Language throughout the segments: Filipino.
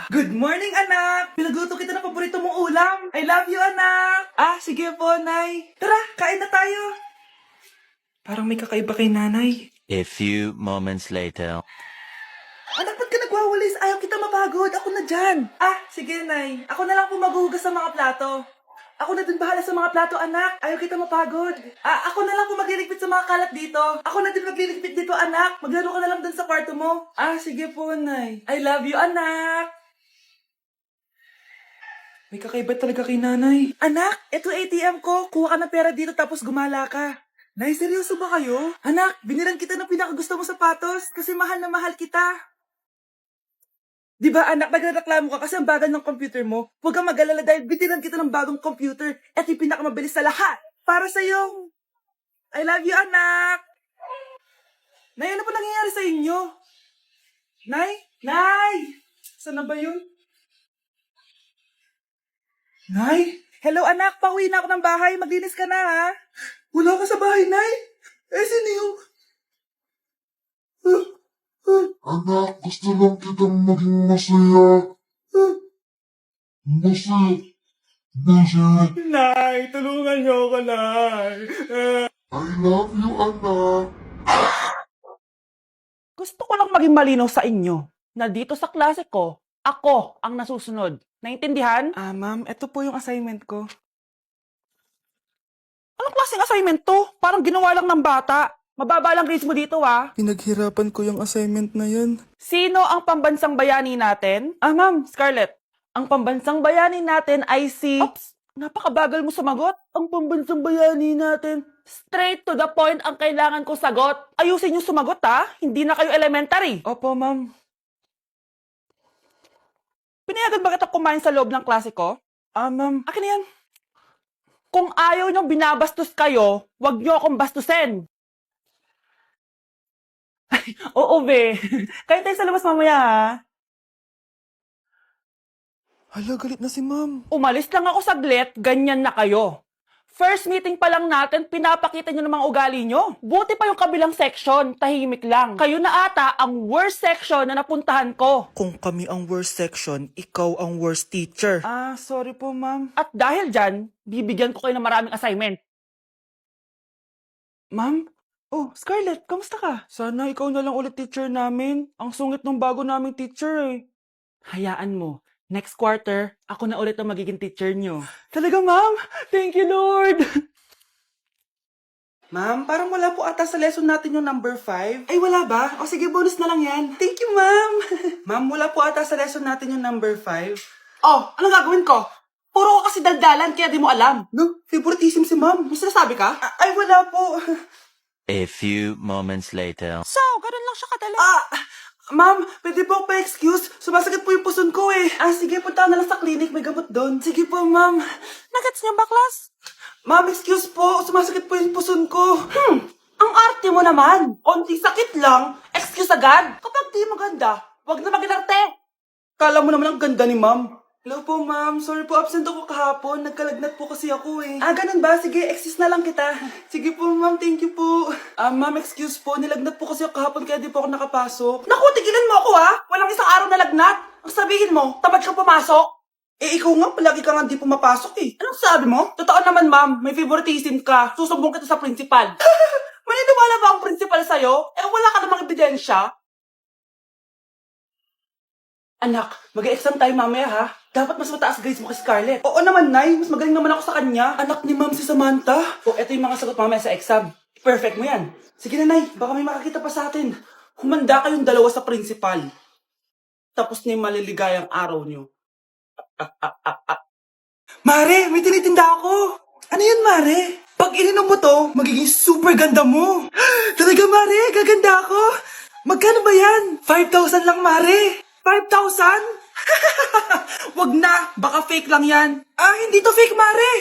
Good morning, anak! Pinagluto kita ng paborito mong ulam. I love you, anak! Sige po, Nay. Tara, kain na tayo. Parang may kakaiba kay nanay. A few moments later. Anak, ba't ka nagwawalis? Ayaw kita mapagod. Ako na dyan. Sige, Nay. Ako na lang po maghuhugas sa mga plato. Ako na din bahala sa mga plato, anak. Ayaw kita mapagod. Ako na lang po magliligpit sa mga kalat dito. Ako na din magliligpit dito, anak. Maglaro ka na lang dun sa kwarto mo. Sige po, Nay. I love you, anak. May kakaiba talaga kay nanay. Anak, eto ATM ko. Kuha ka ng pera dito tapos gumala ka. Nay, seryoso ba kayo? Anak, binilan kita ng pinakagusto mo sapatos kasi mahal na mahal kita. Di ba anak, nagreklamo ka kasi ang bagal ng computer mo? Huwag kang mag-alala dahil binilan kita ng bagong computer at yung pinakamabilis sa lahat. Para sa'yo. I love you, anak. Nay, ano pa nangyayari sa inyo? Nay? Nay! Saan na ba yun? Nay? Hello, anak. Pauwi na ako ng bahay. Maglinis ka na, ha? Wala ka sa bahay, Nay. Sino yung... Anak, gusto lang kitang maging masaya. Masaya. Nay, tulungan niyo ako, Nay. I love you, anak. Gusto ko lang maging malinaw sa inyo na dito sa klase ko, ako ang nasusunod. Naintindihan? Ma'am, ito po yung assignment ko. Anong klaseng assignment to? Parang ginawa lang ng bata. Mababa lang grades mo dito, ha? Pinaghirapan ko yung assignment na yun. Sino ang pambansang bayani natin? Ma'am, Scarlett. Ang pambansang bayani natin ay si... Oops! Napakabagal mo sumagot. Ang pambansang bayani natin. Straight to the point ang kailangan ko sagot. Ayusin yung sumagot, ha? Hindi na kayo elementary. Opo, ma'am. Pinayagan ba kita kumain sa loob ng klase ko? Ma'am. Akin na yan. Kung ayaw niyong binabastos kayo, wag niyo akong bastusin. Oo, be. Kain tayo sa labas mamaya, ha? Hala, galit na si ma'am. Umalis lang ako saglit, ganyan na kayo. First meeting pa lang natin, pinapakita nyo ng mga ugali nyo. Buti pa yung kabilang section, tahimik lang. Kayo na ata ang worst section na napuntahan ko. Kung kami ang worst section, ikaw ang worst teacher. Sorry po, ma'am. At dahil dyan, bibigyan ko kayo ng maraming assignment. Ma'am? Oh, Scarlett, kamusta ka? Sana ikaw na lang ulit teacher namin. Ang sungit ng bago naming teacher eh. Hayaan mo, next quarter, ako na ulit ang magiging teacher nyo. Talaga, ma'am? Thank you, Lord! Ma'am, parang wala po ata sa lesson natin yung number 5. Ay, wala ba? O sige, bonus na lang yan. Thank you, ma'am! Ma'am, wala po ata sa lesson natin yung number 5. Oh, anong gagawin ko? Puro ka kasi daldalan, kaya di mo alam. No, favoritism si ma'am. May sinasabi ka? Ay, wala po. A few moments later. So, ganun lang siya kadali. Ma'am, pwede po pa-excuse. Sumasakit po yung puson ko eh. Sige, punta na lang sa clinic. May gamot doon. Sige po, ma'am. Nagets niyo ba, class? Ma'am, excuse po. Sumasakit po yung puson ko. Ang arte mo naman. Onti sakit lang. Excuse agad. Kapag di maganda, wag na mag-inarte. Kala mo naman ang ganda ni ma'am. Hello po, ma'am. Sorry po, absent ako kahapon. Nagkalagnat po kasi ako eh. Ganun ba? Sige, excuse na lang kita. Sige po, ma'am. Thank you po. Ma'am, excuse po. Nilagnat po kasi ako kahapon kaya di po ako nakapasok. Naku, tigilan mo ako ha. Walang isang araw na lagnat. Ang sabihin mo, tamad kang pumasok. Ikaw nga, palagi ka nga di pumapasok eh. Anong sabi mo? Totoo naman, ma'am. May favoritism ka. Susumbong kita sa principal. Maniniwala ba ang principal sa'yo? Wala ka namang ebidensya. Anak, mag-exam tayo mamaya ha. Dapat mas mataas grades mo kay Scarlett. Oo naman, Nay. Mas magaling naman ako sa kanya. Anak ni ma'am si Samantha. Eto yung mga sagot mamaya sa exam. Perfect mo yan. Sige na, Nay. Baka may makakita pa sa atin. Humanda kayong dalawa sa principal. Tapos na yung maliligayang araw nyo. Mare, may tinitinda ako. Ano yun, Mare? Pag ininom mo to, magiging super ganda mo. Talaga, Mare? Gaganda ako? Magkano ba yan? 5,000 lang, Mare. 5,000? Wag na, baka fake lang yan. Hindi to fake, Mare.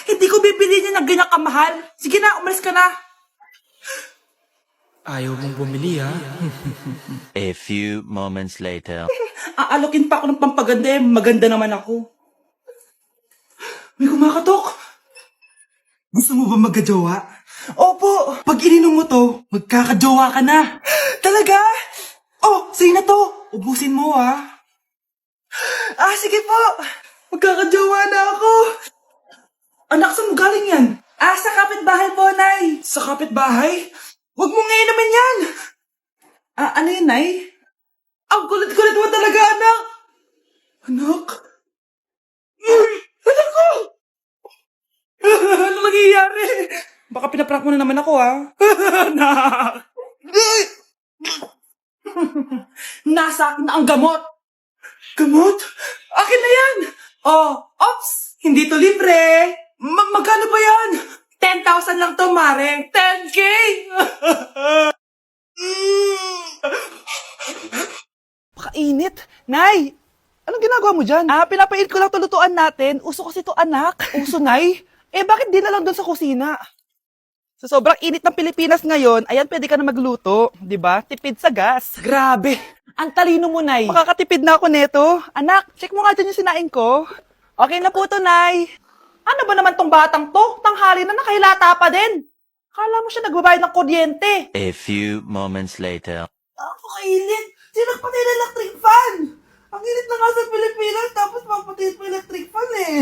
Hindi ko bibili niya ng ganyan kamahal. Sige na, umalis ka na. Ayaw mong bumili, ha? A few moments later. Aalokin pa ako ng pampaganda eh. Maganda naman ako. May kumakatok. Gusto mo ba magkajowa? Opo. Pag ininom mo to, magkakajowa ka na. Talaga? Oh, sa'yo na to. Ubusin mo, ha? Sige po. Magkakajowa na ako. Anak, saan mo galing yan? Sa kapitbahay po, Nay. Sa kapitbahay? Huwag mo ngayon naman yan. Ano yun, Nay? Ang kulit-kulit mo talaga, anak. Anak? Anak ko! Ano nangyayari? Baka pinaprank mo na naman ako, ha? Anak! Nasa akin na ang gamot. Gamot? Akin na yan! Ops! Hindi to libre! Magkano ba yan? 10,000 lang to, Mare. 10K! Pakainit. Nay, anong ginagawa mo dyan? Pinapainit ko lang tulutuan natin. Uso kasi to, anak. Uso, Nay? Bakit di na lang doon sa kusina? Sa sobrang init ng Pilipinas ngayon, ayan, pwede ka na magluto. Di ba? Tipid sa gas. Grabe! Ang talino mo, Nay. Makakatipid na ako neto. Anak, check mo nga dyan yung sinain ko. Okay na po to, Nay. Ano ba naman tong batang to? Tanghali na nakahilata pa din. Kala mo siya nagbabayad ng kuryente. A few moments later. Ako kainit! Sinakpatay na electric fan! Ang init na nga sa Pilipinas, tapos mapatay pa electric fan eh!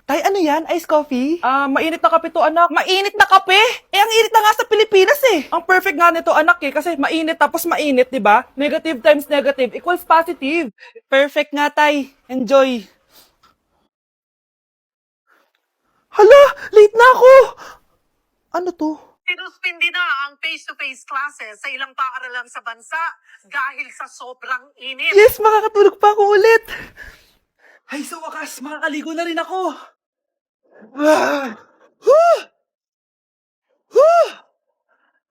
Tay, ano yan? Ice coffee? Mainit na kape to, anak. Mainit na kape? Ang init na nga sa Pilipinas eh. Ang perfect nga nito, anak eh. Kasi mainit tapos mainit, di ba? Negative times negative equals positive. Perfect nga, Tay. Enjoy. Hala! Late na ako! Ano to? Sinuspindi na ang face-to-face classes sa ilang paaralan sa bansa dahil sa sobrang init. Yes, makakatulog pa ako ulit. Ay, sa wakas, makakaligo na rin ako!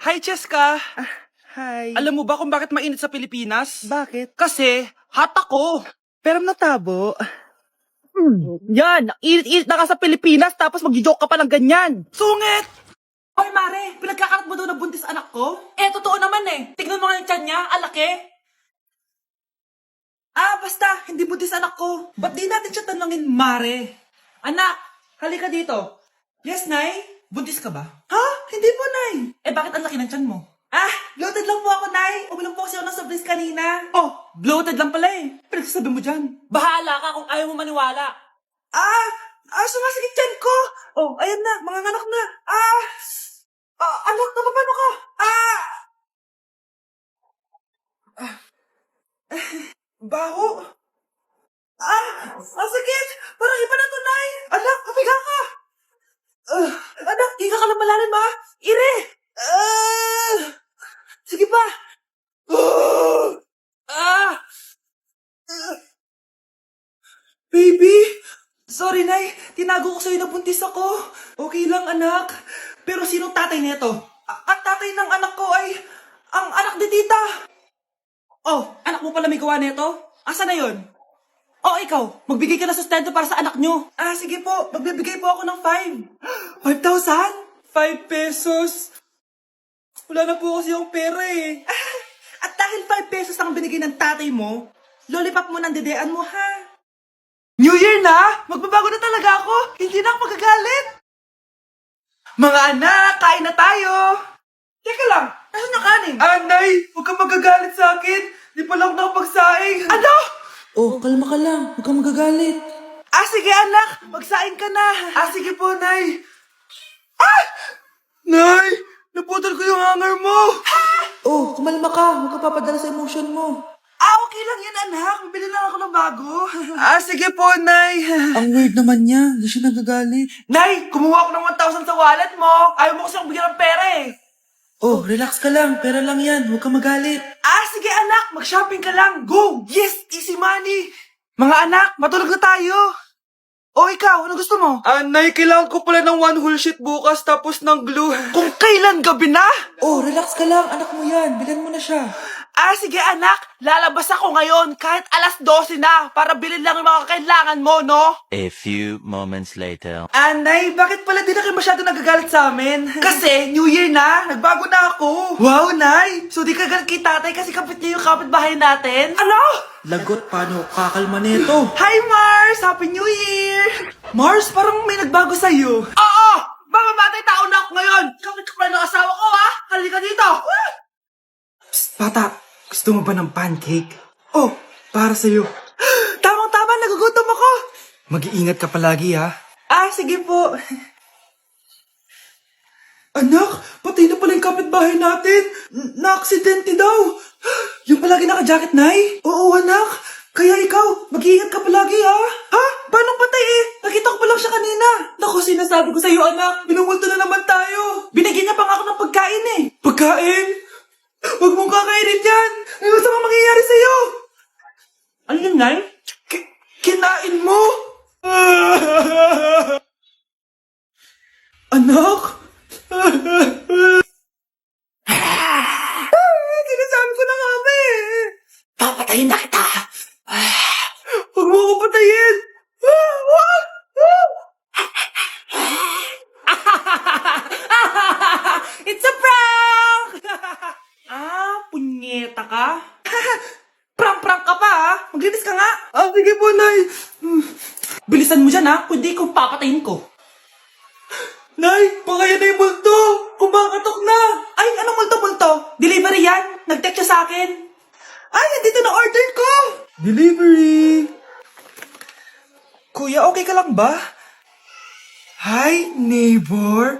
Hi, Cheska! Hi. Alam mo ba kung bakit mainit sa Pilipinas? Bakit? Kasi, hot ako! Pero natabo. Yan! Init-init na ka sa Pilipinas tapos mag-joke ka pa ng ganyan. Sungit! Hoy, Mare! Pinagkakarat mo daw na buntis anak ko? Totoo naman eh! Tignan mo nga yung tiyan niya, alaki! Basta, hindi buntis anak ko. Ba't di natin siya tanongin, Mare? Anak, halika dito. Yes, Nay? Buntis ka ba? Ha? Hindi po, Nay. Bakit ang laki ng tiyan mo? Bloated lang po ako, Nay. Uminom po kasi ako ng soft drinks kanina. Bloated lang pala eh. Pinagsasabi mo dyan. Bahala ka kung ayaw mo maniwala. Sumasakit tiyan ko. Ayan na, mga anak na. Anak, napapano ka? Baho. Masakit. Parang iba na to, Nay. Anak, papiga ka. Anak, higa ka lang malalim, ha? Ire. Sige pa. Baby. Sorry, Nay. Tinago ko sa'yo na buntis ako. Okay lang, anak. Pero sinong tatay nito? Ang tatay ng anak ko ay ang anak ni tita. Anak mo pala may gawa nito? Asa na yun? Ikaw, magbigay ka na sustento para sa anak nyo. Sige po, magbibigay po ako ng 5. 5,000? 5 pesos? Wala na po kasi yung pera eh. At dahil 5 pesos ang binigay ng tatay mo, lollipop mo ng dedean mo, ha? New Year na! Magbabago na talaga ako! Hindi na ako magagalit! Mga anak, kain na tayo! Teka lang, nasan yung kanin? Nay, huwag kang magagalit sa akin. Di pa lang nakapagsaing. Ano? Kalma ka lang. Huwag kang magagalit. Sige anak, magsaing ka na. Sige po, Nay. Nay, naputol ko yung hanger mo. Kumalma ka. Huwag ka papadala sa emotion mo. Okay lang yan, anak. Bibili lang ako ng bago. Sige po, Nay. Ang weird naman niya. Hindi siya nagagalit. Nay, kumuha ako ng 1,000 sa wallet mo. Ayaw mo kasi akong bigyan ng pera eh. Relax ka lang. Pera lang yan. Huwag kang magalit. Sige anak. Mag-shopping ka lang. Go! Yes! Easy money! Mga anak, matulog na tayo. Ikaw, ano gusto mo? Nay, kailangan ko pala ng one whole sheet bukas tapos ng glue. Kung kailan gabi na? Relax ka lang. Anak mo yan. Bilan mo na siya. Sige anak. Lalabas ako ngayon kahit alas 12 na para bilhin lang yung mga kailangan mo, no? A few moments later. Nay, bakit pala di na kayo masyado nagagalit sa amin? Kasi, New Year na, nagbago na ako. Wow, Nay! So di ka galit kay tatay kasi kapit niya yung kapitbahay natin? Ano? Lagot, paano kakalma nito? Hi, Mars! Happy New Year! Mars, parang may nagbago sa'yo. Oo! Mamamatay tao na ako ngayon! Kapit ka pala ng asawa ko, ha? Halika dito! Psst, bata, gusto mo ba ng pancake? Para sa'yo. Tama Mag-iingat ka palagi, ha? Ah, sige po. Anak, patay na pala yung kapitbahay natin. Na-aksidente daw. Yung palagi naka-jacket, Nay? Oo, anak. Kaya ikaw, mag-iingat ka palagi, ha? Ha? Paano patay eh? Nakita ko pa lang siya kanina. Naku, sinasabi ko sa'yo, anak. Binumulto na naman tayo. Binigyan niya pa nga ako ng pagkain eh. Pagkain? Huwag mong kakainin yan. May masama mangyayari sa'yo. Ano yun, Nay? Kinain mo? Anak? Sinasabi ko na nga ba eh. Papatayin na kita. Huwag mo ako patayin. Wag! It's a prank! Punyeta ka? Prank-prank ka pa ha? Maglinis ka nga. Ah, sige po, Nay. Bilisan mo dyan ha, kundi kung papatayin ko. Nay, pakaya na yung multo. Kumakatok na. Ay, anong multo-multo? Delivery yan. Nag-text siya sa akin. Ay, nandito na order ko. Delivery. Kuya, okay ka lang ba? Hi, neighbor.